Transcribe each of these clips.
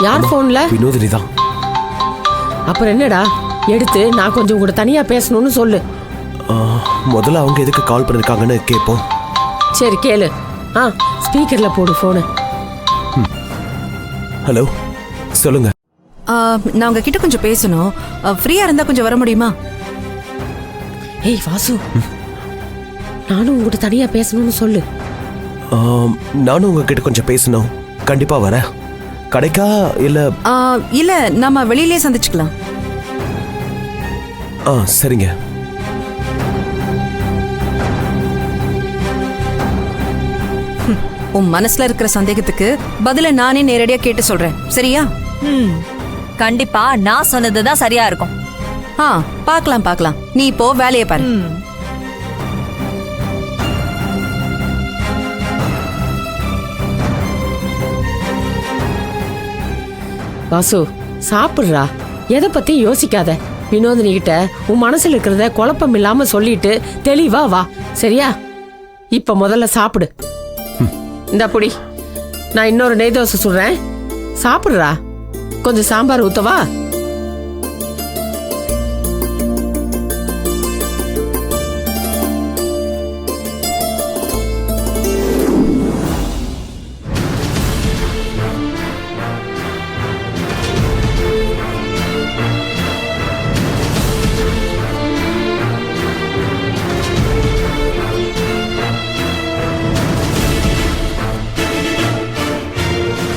யார் போன்ல? வினோதினி தான். அப்புறம் என்னடா, எடுத்து நான் கொஞ்சம் கூட தனியா பேசணும்னு சொல்லு. முதல்ல அவங்க எதுக்கு கால் பண்ணிருக்காங்கன்னு கேட்போம். சரி கேளு. ஸ்பீக்கர்ல போடு போனு. ஹலோ, சொல்லுங்க. நான் உங்ககிட்ட கொஞ்சம் பேசணும். ஃப்ரீயா இருந்தா கொஞ்சம் வர முடியுமா? ஏய் வாசு, நானும் உங்ககிட்ட தனியா பேசணும்னு சொல்லு. நானும் உங்ககிட்ட கொஞ்சம் பேசணும். கண்டிப்பா வரேன். கடைக்கா இல்ல? இல்ல, நாம வெளியிலே சந்திச்சுக்கலாம். சரிங்க. உன் மனசுல இருக்கிற சந்தேகத்துக்கு பதில நானே நேரடியா கேட்டு சொல்றேன், சரியா? கண்டிப்பா நான் சொன்னதுதான் சரியா இருக்கும். பார்க்கலாம். நீ இப்போ வேலையை பாரு. வாசு, சாப்பிடுறா. எதை பத்தி யோசிக்காத. வினோதினி கிட்ட உன் மனசுல இருக்கிறத குழப்பம் இல்லாம சொல்லிட்டு தெளிவா வா, சரியா? இப்ப முதல்ல சாப்பிடு. இந்த புடி, நான் இன்னொரு நெய் தோசை சுடுறேன். சாப்பிடுறா. கொஞ்சம் சாம்பார் ஊத்தவா?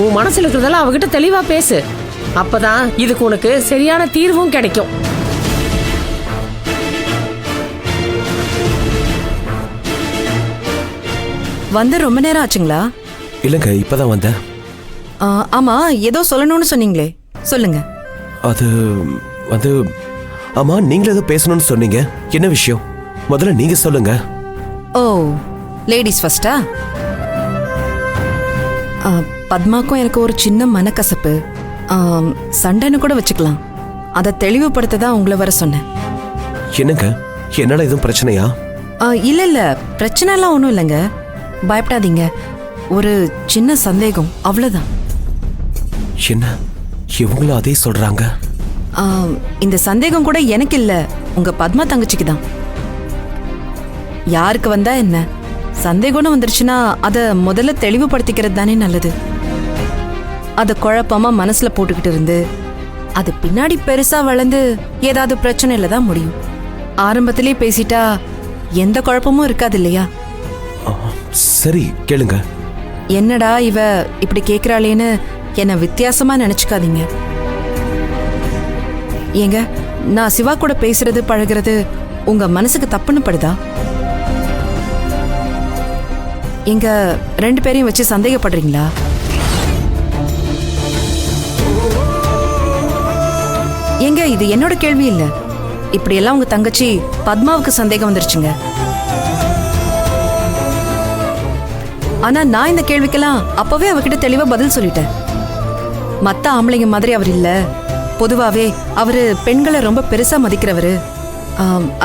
உன் மனசுல இருக்கிறதெல்லாம் அவகிட்ட தெளிவா பேசு. அப்பதான் இதுக்கு உனக்கு சரியான தீர்வும் கிடைக்கும். வந்து ரொம்ப நேரம் ஆச்சுங்களா? இல்லங்க, இப்பதான் வந்தேன். ஆமா, ஏதோ சொல்லணும்னு சொன்னீங்களே, சொல்லுங்க. அது வந்து, ஆமா, நீங்களே ஏதோ பேசணும்னு சொன்னீங்க. என்ன விஷயம்? முதல்ல நீங்க சொல்லுங்க. ஓ, லேடிஸ் ஃபர்ஸ்டா? பத்மாக்கும் எனக்கு ஒரு சின்ன மனக்கசப்பு, சண்டைன்னு கூட வச்சுக்கலாம். அதை தெளிவுபடுத்த தான் உங்களை வர சொன்னேன். என்னங்க, என்னால எதுவும் பிரச்சனையா? இல்ல, பிரச்சனை எல்லாம் ஒன்றும் இல்லைங்க, பயப்படாதீங்க. ஒரு சின்ன சந்தேகம், அவ்வளவுதான். என்ன, இவங்களும் அதே சொல்றாங்க? இந்த சந்தேகம் கூட எனக்கு இல்ல, உங்க பத்மா தங்கச்சிக்கு தான். யாருக்கு வந்தா என்ன, சந்தேகம்னு வந்துருச்சுன்னா அத முதல்ல தெளிவுபடுத்திக்கிறது தானே நல்லது. அத குழப்பமா மனசுல போட்டுக்கிட்டு இருந்து அது பின்னாடி பெருசா வளர்ந்து ஏதாவது பிரச்சனையில தான் முடியும். ஆரம்பத்திலே பேசிட்டா எந்த குழப்பமும் இருக்காது இல்லையா? சரி, கேளுங்க. என்னடா இவ இப்படி கேக்குறாளேன்னு என்ன வித்தியாசமா நினைச்சுக்காதீங்க. ஏங்க, நான் சிவா கூட பேசுறது பழகிறது உங்க மனசுக்கு தப்புன்னு படுதா? எங்க ரெண்டு பேரையும் வச்சு சந்தேகப்படுறீங்களா? ஏங்க, இது என்னோட கேள்வி இல்ல. இப்படி எல்லாம் உங்க தங்கச்சி பத்மாவுக்கு சந்தேகம் வந்துருச்சுங்க. ஆனா நான் இந்த கேள்விக்கெல்லாம் அப்பவே அவகிட்ட தெளிவா பதில் சொல்லிட்டேன். மத்த ஆம்பளைங்க மாதிரி அவர் இல்ல. பொதுவாவே அவரு பெண்களை ரொம்ப பெருசா மதிக்கிறவரு.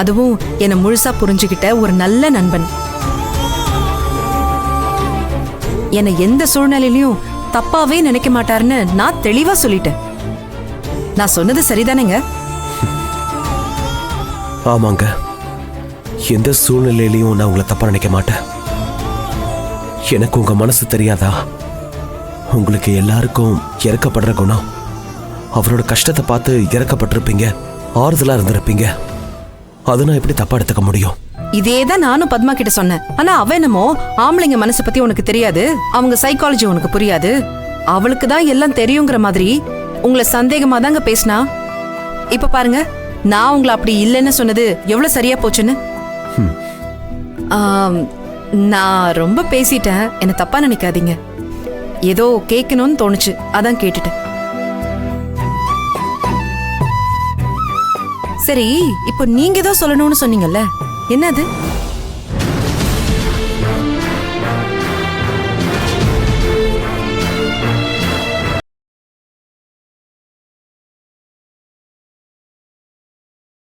அதுவும் என்னை முழுசா புரிஞ்சுக்கிட்ட ஒரு நல்ல நண்பன். என்னை எந்த சூழ்நிலையிலையும் தப்பாவே நினைக்க மாட்டாருன்னு நான் தெளிவா சொல்லிட்டேன். நான் சொன்னது சரிதானேங்க? ஆமாங்க, எந்த சூழ்நிலையிலையும் நான் உங்களை தப்பா நினைக்க மாட்டேன். எனக்கு உங்க மனசு தெரியாதா? உங்களுக்கு எல்லாருக்கும் இறக்கப்படுற குணம். அவரோட கஷ்டத்தை பார்த்து இறக்கப்பட்டிருப்பீங்க, ஆறுதலா இருந்திருப்பீங்க. அது நான் எப்படி தப்பா எடுத்துக்க முடியும்? இதேதான் நானும் பத்மா கிட்ட சொன்னேன். ஆனா அவ என்னமோ ஆம்பளைங்க மனசை பத்தி உனக்கு தெரியாது, அவங்க சைக்காலஜி உனக்கு புரியாது, அவளுக்கு தான் எல்லாம் தெரியுங்கிற மாதிரி உங்களை சந்தேகமா தாங்க பேசினா. இப்ப பாருங்க, நான் உங்களை அப்படி இல்லைன்னு சொன்னது எவ்வளவு சரியா போச்சுன்னு. நான் ரொம்ப பேசிட்டேன், என்ன தப்பா நினைக்காதீங்க. ஏதோ கேட்கணும்னு தோணுச்சு, அதான் கேட்டுட்டேன். சரி, இப்போ நீங்க ஏதோ சொல்லணும்னு சொன்னீங்கல்ல, என்னது?